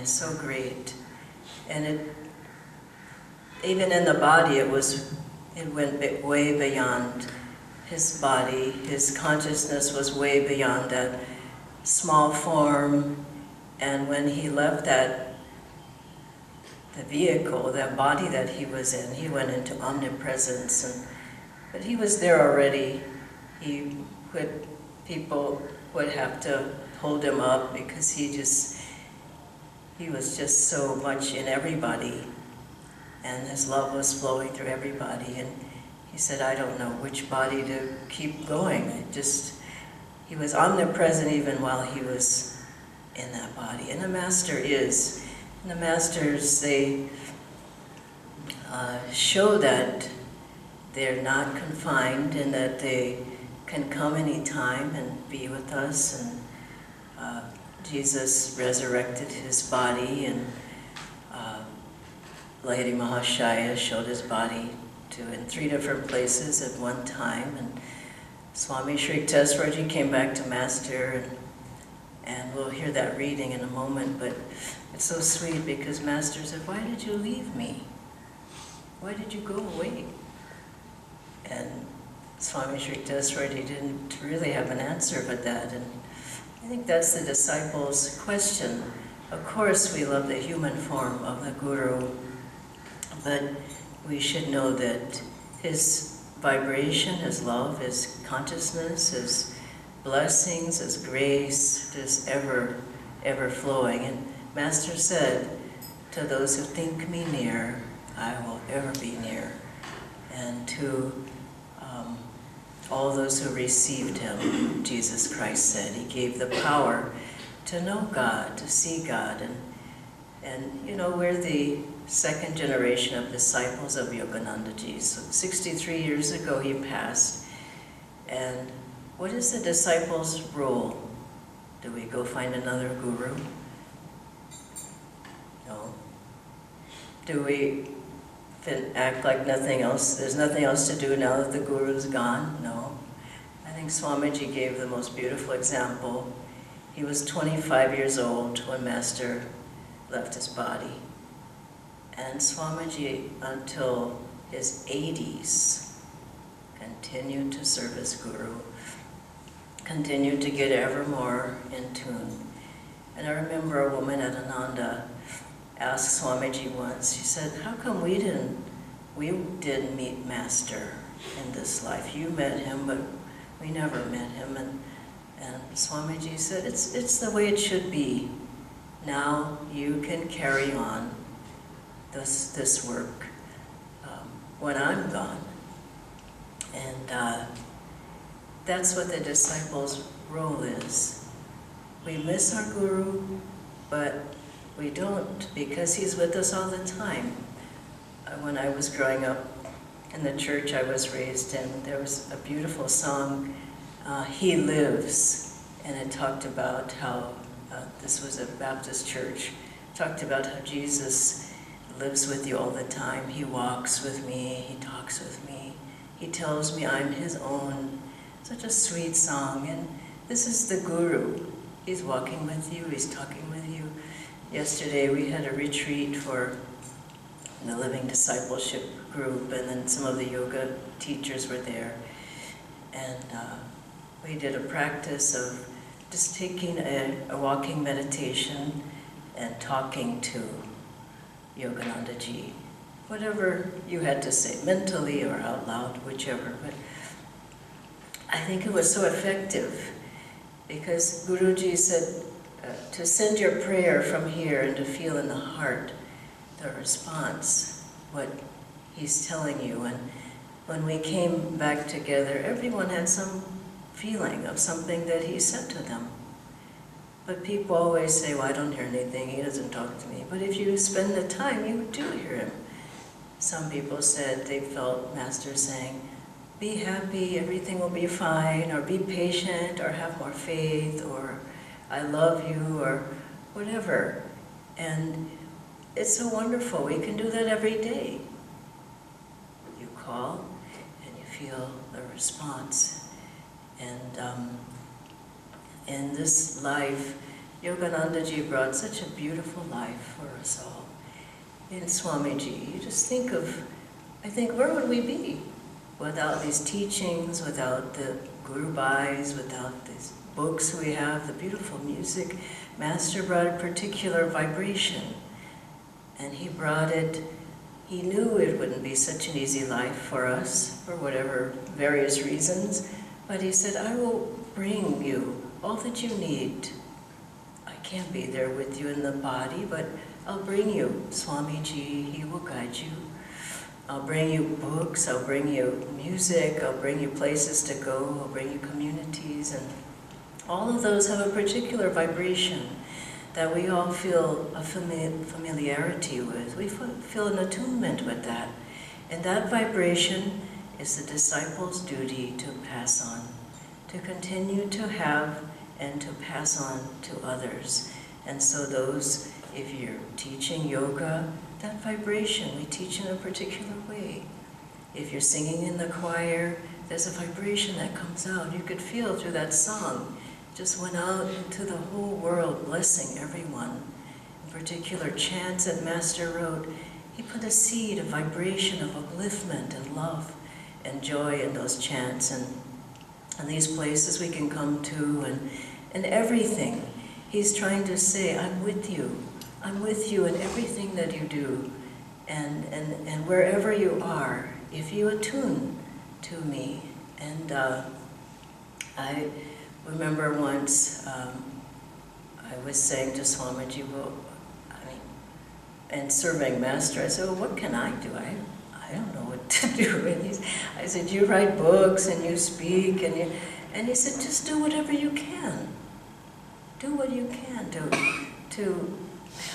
is so great. And even in the body, it went way beyond his body. His consciousness was way beyond that small form. And when he left the vehicle, that body that he was in, he went into omnipresence. But he was there already. People would have to hold him up because he was just so much in everybody. And his love was flowing through everybody. And he said, I don't know which body to keep going. He was omnipresent even while he was in that body. And the Master is. And the Masters, they show that they're not confined and that they can come anytime and be with us. And Jesus resurrected his body, and Lady Mahashaya showed his body in 3 different places at one time. And Swami Sri Yukteswar came back to Master, and we'll hear that reading in a moment, but it's so sweet because Master said, why did you leave me? Why did you go away? And Swami Sri Yukteswar didn't really have an answer for that, and I think that's the disciples' question. Of course we love the human form of the Guru, but we should know that his vibration, his love, his consciousness, his blessings, his grace is ever flowing. And Master said, to those who think me near, I will ever be near. And to all those who received him, Jesus Christ said, he gave the power to know God, to see God. And you know, we're the second generation of disciples of Yogananda Ji. So 63 years ago he passed. And what is the disciples' role? Do we go find another guru? No. Do we act like nothing else? There's nothing else to do now that the guru's gone? No. I think Swamiji gave the most beautiful example. He was 25 years old when Master left his body. And Swamiji, until his 80s, continued to serve his Guru, continued to get ever more in tune. And I remember a woman at Ananda asked Swamiji once, she said, how come we didn't meet Master in this life? You met him, but we never met him. And Swamiji said, it's the way it should be. Now you can carry on this work when I'm gone. And that's what the disciples' role is. We miss our Guru, but we don't, because he's with us all the time. When I was growing up in the church I was raised in, there was a beautiful song, He Lives, and it talked about how, this was a Baptist church, talked about how Jesus lives with you all the time. He walks with me, he talks with me, he tells me I'm his own. Such a sweet song, and this is the Guru. He's walking with you, he's talking with you. Yesterday we had a retreat for the Living Discipleship group, and then some of the yoga teachers were there. And we did a practice of just taking a walking meditation and talking to Yogananda Ji. Whatever you had to say, mentally or out loud, whichever. But I think it was so effective because Guruji said to send your prayer from here and to feel in the heart the response, what he's telling you. And when we came back together, everyone had some feeling of something that he said to them. But people always say, well, I don't hear anything, he doesn't talk to me. But if you spend the time, you do hear him. Some people said they felt Master saying, be happy, everything will be fine, or be patient, or have more faith, or I love you, or whatever. And it's so wonderful. We can do that every day. You call, and you feel the response. And in this life, Yoganandaji brought such a beautiful life for us all. In Swamiji, you just think of, I think, where would we be without these teachings, without the Guru Bhais, without these books we have, the beautiful music. Master brought a particular vibration, and he brought it. He knew it wouldn't be such an easy life for us, for whatever various reasons, but he said, I will bring you all that you need. I can't be there with you in the body, but I'll bring you Swamiji, he will guide you. I'll bring you books, I'll bring you music, I'll bring you places to go, I'll bring you communities, and all of those have a particular vibration that we all feel a familiarity with. We feel an attunement with that. And that vibration is the disciple's duty to pass on, to continue to have and to pass on to others. And so those, if you're teaching yoga, that vibration we teach in a particular way. If you're singing in the choir, there's a vibration that comes out. You could feel through that song. Just went out into the whole world, blessing everyone. In particular, chants that Master wrote, he put a seed, a vibration of upliftment and love and joy in those chants. And these places we can come to, and everything. He's trying to say, I'm with you. I'm with you in everything that you do. And wherever you are, if you attune to me. And I remember once I was saying to Swamiji, well, and serving Master, I said, well, what can I do? I don't know what to do. And I said, you write books and you speak, and he said, just do whatever you can. Do what you can to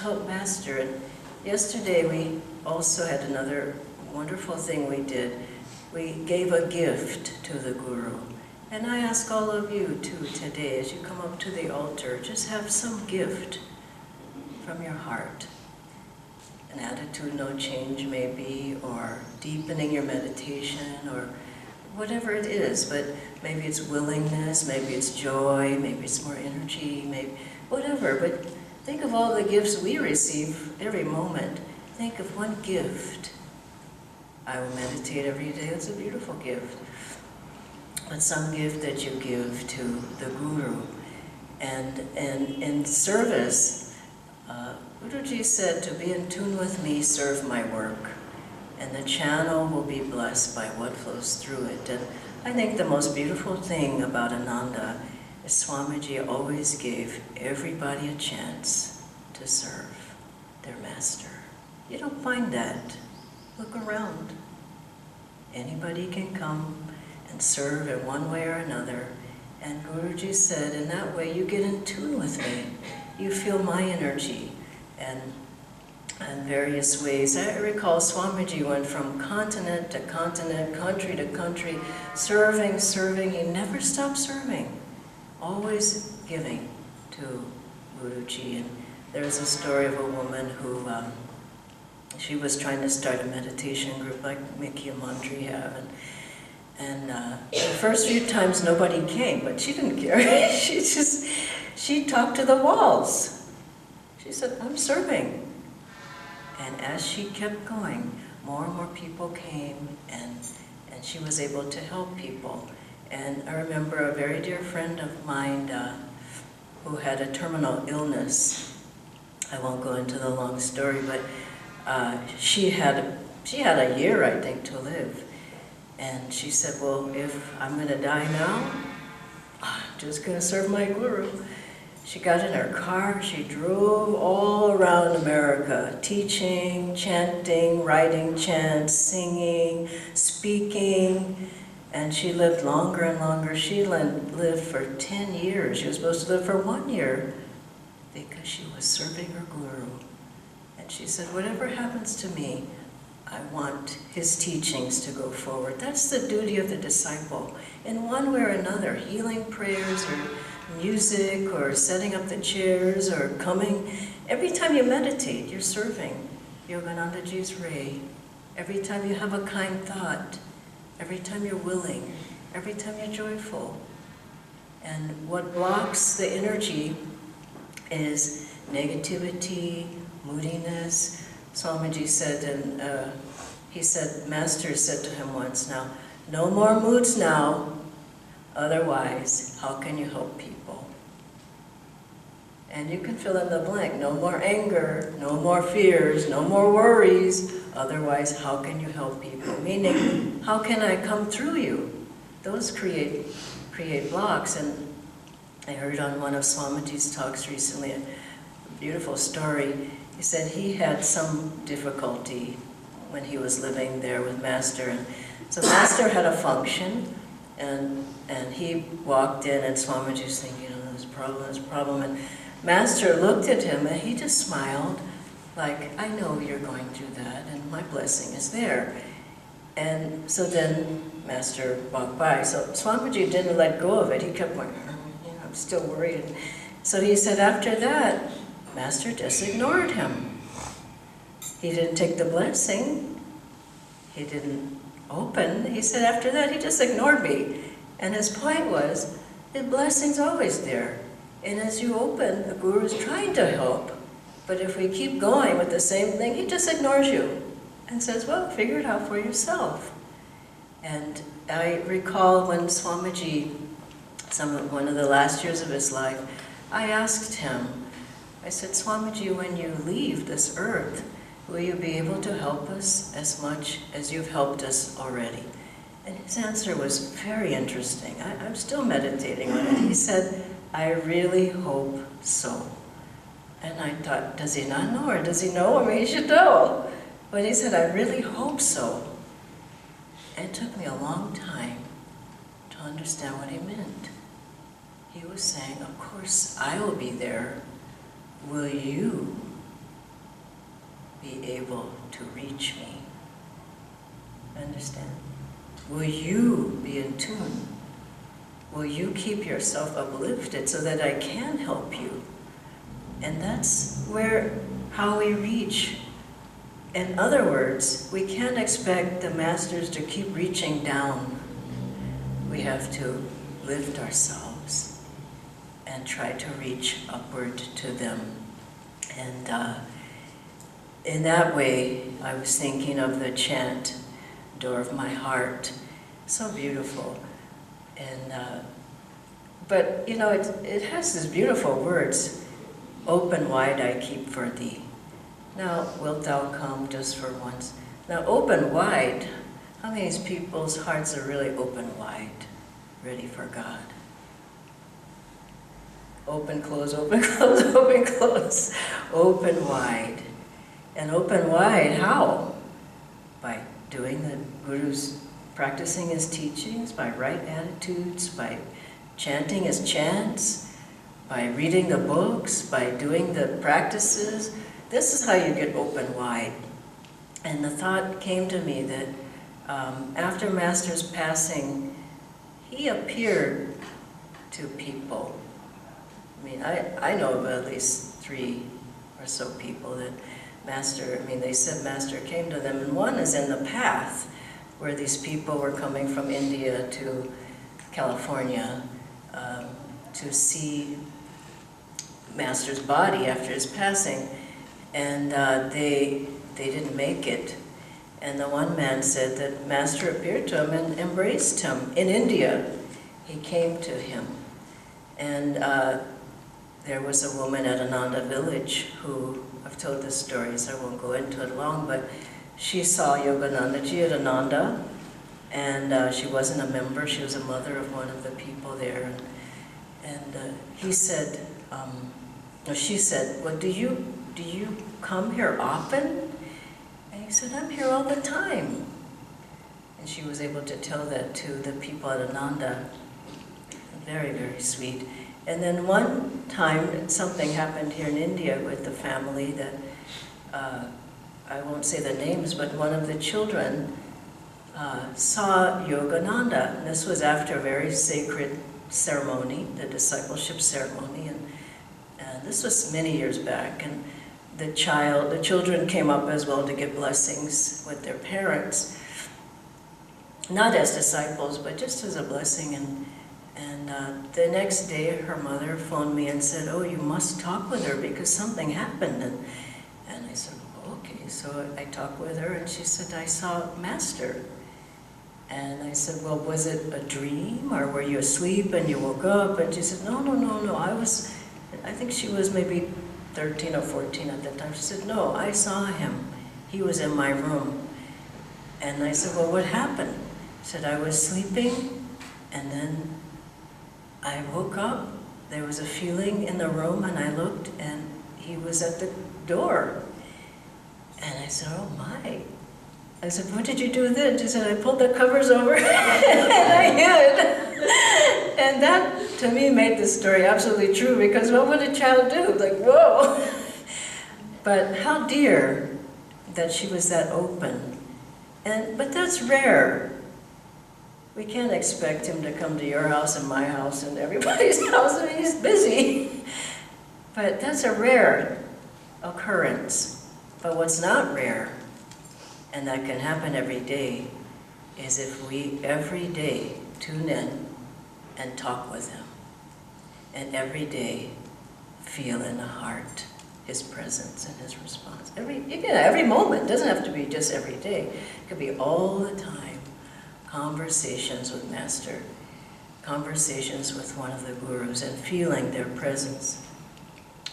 help Master. And yesterday we also had another wonderful thing we did. We gave a gift to the Guru. And I ask all of you too today, as you come up to the altar, just have some gift from your heart. An attitudinal change maybe, or deepening your meditation, or whatever it is, but maybe it's willingness, maybe it's joy, maybe it's more energy, maybe whatever. But think of all the gifts we receive every moment. Think of one gift. I will meditate every day. It's a beautiful gift. But some gift that you give to the Guru. And in service, Guruji said, to be in tune with me, serve my work. And the channel will be blessed by what flows through it. And I think the most beautiful thing about Ananda is Swamiji always gave everybody a chance to serve their Master. You don't find that. Look around. Anybody can come and serve in one way or another. And Guruji said, in that way you get in tune with me. You feel my energy. And various ways. I recall Swamiji went from continent to continent, country to country, serving. He never stopped serving. Always giving to Guruji. And there's a story of a woman who, she was trying to start a meditation group like Mickey and Mondri have. And the first few times nobody came, but she didn't care. She talked to the walls. She said, I'm serving. And as she kept going, more and more people came, and she was able to help people. And I remember a very dear friend of mine who had a terminal illness. I won't go into the long story, but she had a year, I think, to live. And she said, well, if I'm going to die now, I'm just going to serve my Guru. She got in her car, she drove all around America, teaching, chanting, writing chants, singing, speaking, and she lived longer and longer. She lived for 10 years. She was supposed to live for 1 year because she was serving her Guru. And she said, whatever happens to me, I want his teachings to go forward. That's the duty of the disciple. In one way or another, healing prayers or music or setting up the chairs or coming. Every time you meditate, you're serving Yoganandaji's ray. Every time you have a kind thought, every time you're willing, every time you're joyful. And what blocks the energy is negativity, moodiness. Swamiji said, and he said, Master said to him once, now, no more moods now, otherwise, how can you help people? And you can fill in the blank, no more anger, no more fears, no more worries, otherwise, how can you help people? Meaning, how can I come through you? Those create blocks. And I heard on one of Swamiji's talks recently a beautiful story. He said he had some difficulty when he was living there with Master. And so Master had a function, and he walked in, and Swamiji was thinking, you know, this problem. And Master looked at him, and he just smiled, like, I know you're going through that, and my blessing is there. And so then Master walked by. So Swamiji didn't let go of it. He kept going, you know, I'm still worried. So he said after that, Master just ignored him. He didn't take the blessing. He didn't open. He said after that, he just ignored me. And his point was, the blessing's always there. And as you open, the Guru is trying to help. But if we keep going with the same thing, he just ignores you and says, well, figure it out for yourself. And I recall when Swamiji, one of the last years of his life, I asked him, I said, Swamiji, when you leave this earth, will you be able to help us as much as you've helped us already? And his answer was very interesting. I'm still meditating on it. He said, I really hope so. And I thought, does he not know, or does he know? I mean, he should know. But he said, I really hope so. And it took me a long time to understand what he meant. He was saying, of course, I will be there. Will you be able to reach me? Understand? Will you be in tune? Will you keep yourself uplifted so that I can help you? And that's how we reach. In other words, we can't expect the masters to keep reaching down. We have to lift ourselves and try to reach upward to them. And in that way, I was thinking of the chant, Door of My Heart. So beautiful. And but you know, it has these beautiful words. Open wide I keep for thee. Now wilt thou come just for once? Now open wide. How many people's hearts are really open wide, ready for God? Open, close, open, close, open, close. Open wide. And open wide, how? By doing the Guru's, practicing his teachings, by right attitudes, by chanting his chants, by reading the books, by doing the practices. This is how you get open wide. And the thought came to me that after Master's passing, he appeared to people. I mean, I know of at least 3 or so people that Master, I mean, they said Master came to them, and one is in the path where these people were coming from India to California to see Master's body after his passing, and they didn't make it. And the one man said that Master appeared to him and embraced him in India. He came to him. And there was a woman at Ananda village who, I've told this story, so I won't go into it long, but she saw Yoganandaji at Ananda, and she wasn't a member, she was a mother of one of the people there. And he said, she said, well, do you come here often? And he said, I'm here all the time. And she was able to tell that to the people at Ananda. Very, very sweet. And then one time, something happened here in India with the family that, I won't say the names, but one of the children saw Yogananda. And this was after a very sacred ceremony, the discipleship ceremony, and this was many years back. And the children came up as well to get blessings with their parents, not as disciples, but just as a blessing. And the next day, her mother phoned me and said, "Oh, you must talk with her because something happened." And I said, "Okay." So I talked with her, and she said, "I saw Master." And I said, "Well, was it a dream, or were you asleep and you woke up?" And she said, "No, no, no, no. I think she was maybe 13 or 14 at that time." She said, "No, I saw him. He was in my room." And I said, "Well, what happened?" She said, "I was sleeping, and then I woke up. There was a feeling in the room, and I looked, and he was at the door." And I said, "Oh my." I said, "What did you do then?" She said, "I pulled the covers over and I hid." And that, to me, made this story absolutely true, because what would a child do? Like, whoa. But how dear that she was that open. But that's rare. We can't expect him to come to your house and my house and everybody's house. I mean, he's busy. But that's a rare occurrence. But what's not rare, and that can happen every day, is if we every day tune in and talk with him. And every day feel in the heart his presence and his response. Every moment. It doesn't have to be just every day. It could be all the time. Conversations with Master, conversations with one of the gurus, and feeling their presence.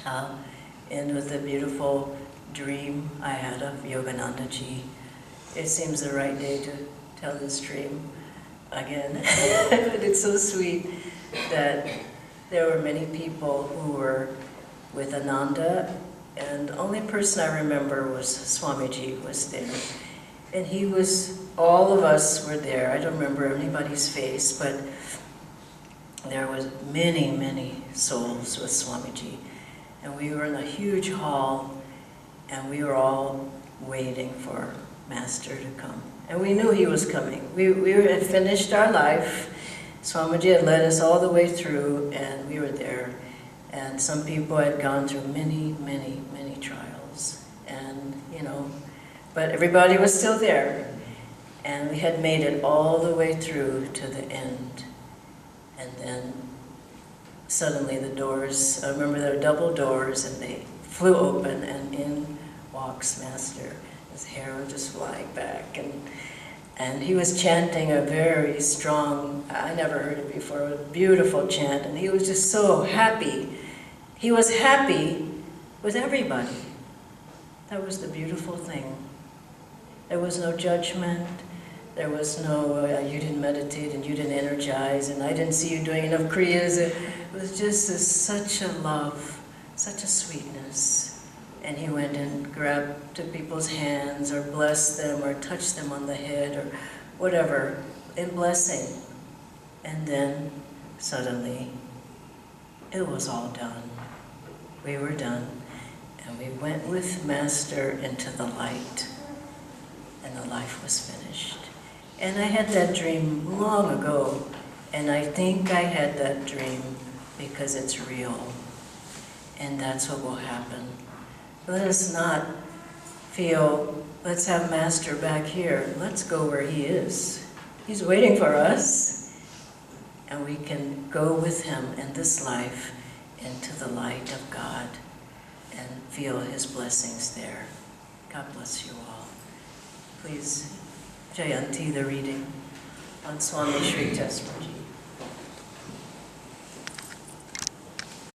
And with the beautiful dream I had of Yogananda Ji, it seems the right day to tell this dream again. But it's so sweet that there were many people who were with Ananda, and the only person I remember was Swamiji was there. And he was, all of us were there. I don't remember anybody's face, but there was many, many souls with Swamiji. And we were in a huge hall, and we were all waiting for Master to come. And we knew he was coming. We had finished our life. Swamiji had led us all the way through, and we were there. And some people had gone through many, many, many trials. And, but everybody was still there. And we had made it all the way through to the end. And then suddenly the doors, I remember there were double doors, and they flew open, and in walks Master. His hair was just flying back. And he was chanting a very strong, I never heard it before, a beautiful chant. And he was just so happy. He was happy with everybody. That was the beautiful thing. There was no judgment. There was no, you didn't meditate and you didn't energize and I didn't see you doing enough kriyas. It was just such a love, such a sweetness. And he went and took people's hands or blessed them or touched them on the head or whatever, in blessing. And then suddenly it was all done. We were done. And we went with Master into the light. And the life was finished. And I had that dream long ago, and I think I had that dream because it's real. And that's what will happen. Let us not feel, let's have Master back here. Let's go where he is. He's waiting for us. And we can go with him in this life into the light of God and feel his blessings there. God bless you all. Please, Jayanti, the reading on Swami Sri Yukteswar Ji.